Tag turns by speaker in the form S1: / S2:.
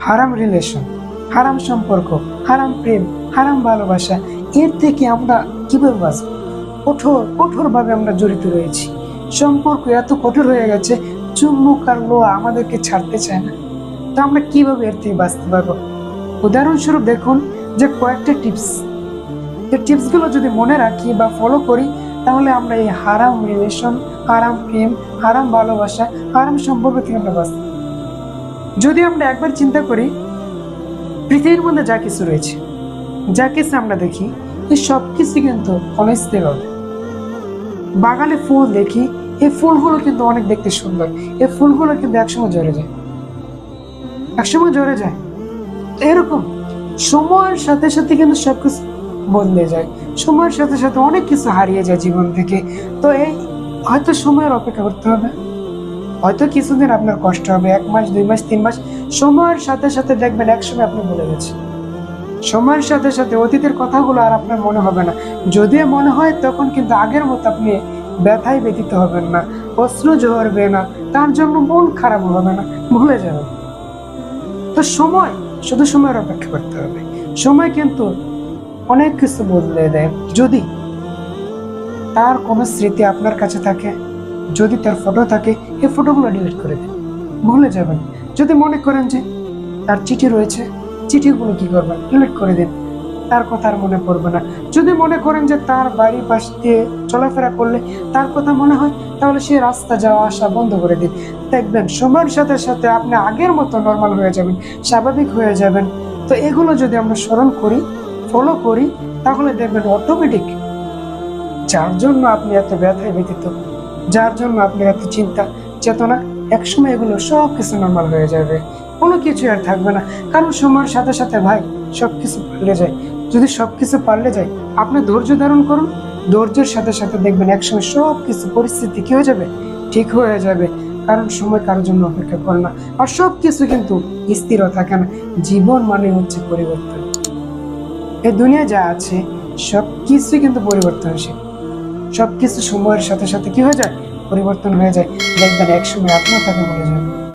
S1: হারাম রিলেশন, হারাম সম্পর্ক, হারাম প্রেম, হারাম ভালোবাসা, এর থেকে আমরা কিভাবে বাঁচবো? কঠোর কঠোর ভাবে আমরা জড়িত রয়েছি। সম্পর্ক এত কঠোর হয়ে গেছে, চুম্বক আর লোহা আমাদেরকে ছাড়তে চায় না। তো আমরা কিভাবে এর থেকে বাঁচতে পারবো? উদাহরণস্বরূপ দেখুন যে কয়েকটা টিপস, এই টিপসগুলো যদি মনে রাখি বা ফলো করি, তাহলে আমরা এই হারাম রিলেশন, হারাম প্রেম, হারাম ভালোবাসা, হারাম সম্পর্ক থেকে আমরা বাঁচতে। যদি আমরা একবার চিন্তা করি, পৃথিবীর মধ্যে যা কিছু রয়েছে, যা কিছু আমরা দেখি, এই সব কিছু কিন্তু অনিস্তির হবে। বাগানে ফুল দেখি, এই ফুলগুলো কিন্তু অনেক দেখতে সুন্দর, এই ফুলগুলো কিন্তু একসময় ঝরে যায়, একসময় ঝরে যায়। এরকম সময়ের সাথে সাথে কিন্তু সবকিছু বদলে যায়, সময়ের সাথে সাথে অনেক কিছু হারিয়ে যায় জীবন থেকে। তো এই হয়তো সময়ের অপেক্ষা করতে হবে, হয়তো কিছুদিন আপনার কষ্ট হবে, 1 মাস, 2 মাস, 3 মাস। সময়ের সাথে সাথে দেখবেন একসময় আপনি ভুলে গেছেন। সময়ের সাথে সাথে অতীতের কথাগুলো আর আপনার মনে হবে না। যদিও মনে হয়, তখন কিন্তু আগের মতো আপনি ব্যথায় ব্যথিত হবেন না, অশ্রু ঝরবে না, তার জন্য মন খারাপ হবে না, ভুলে যাবেন। তো সময়, শুধু সময়ের অপেক্ষা করতে হবে। সময় কিন্তু অনেক কিছু বদলে দেয়। যদি তার কোনো স্মৃতি আপনার কাছে থাকে, যদি তার ফটো থাকে, এই ফটোগুলো ডিলিট করে দিন, ভুলে যাবেন। যদি মনে করেন যে তার চিঠি রয়েছে, চিঠিগুলো কি করবেন? ডিলিট করে দিন, তার কথা আর মনে পড়বে না। যদি মনে করেন যে তার বাড়ির পাশ দিয়ে চলাফেরা করলে তার কথা মনে হয়, তাহলে সে রাস্তা যাওয়া আসা বন্ধ করে দিন। দেখবেন সময়ের সাথে সাথে আপনি আগের মতো নর্মাল হয়ে যাবেন, স্বাভাবিক হয়ে যাবেন। তো এগুলো যদি আমরা স্মরণ করি, ফলো করি, তাহলে দেখবেন অটোমেটিক যার জন্য আপনি এত ব্যথায় ব্যথিত, যার জন্য আপনি এত চিন্তা চেতনা, একসময় এগুলো সব কিছু নর্মাল হয়ে যাবে, কোনো কিছু আর থাকবে না। কারণ সময়ের সাথে সাথে ভাই সবকিছু পাল্টে যায়। যদি সবকিছু পাল্টে যায়, আপনি ধৈর্য ধারণ করুন, ধৈর্যের সাথে সাথে দেখবেন একসময় সব কিছু পরিস্থিতি কি হয়ে যাবে, ঠিক হয়ে যাবে। কারণ সময় কারোর জন্য অপেক্ষা করে না, আর সব কিছু কিন্তু স্থির থাকে না। জীবন মানে হচ্ছে পরিবর্তন। এই দুনিয়া যা আছে সব কিছুই কিন্তু পরিবর্তনশীল, সবকিছু সময়ের সাথে সাথে কি হয়ে যায়, পরিবর্তন হয়ে যায়। দেখবেন একসময় আপনিও তাকে বলে যাবেন।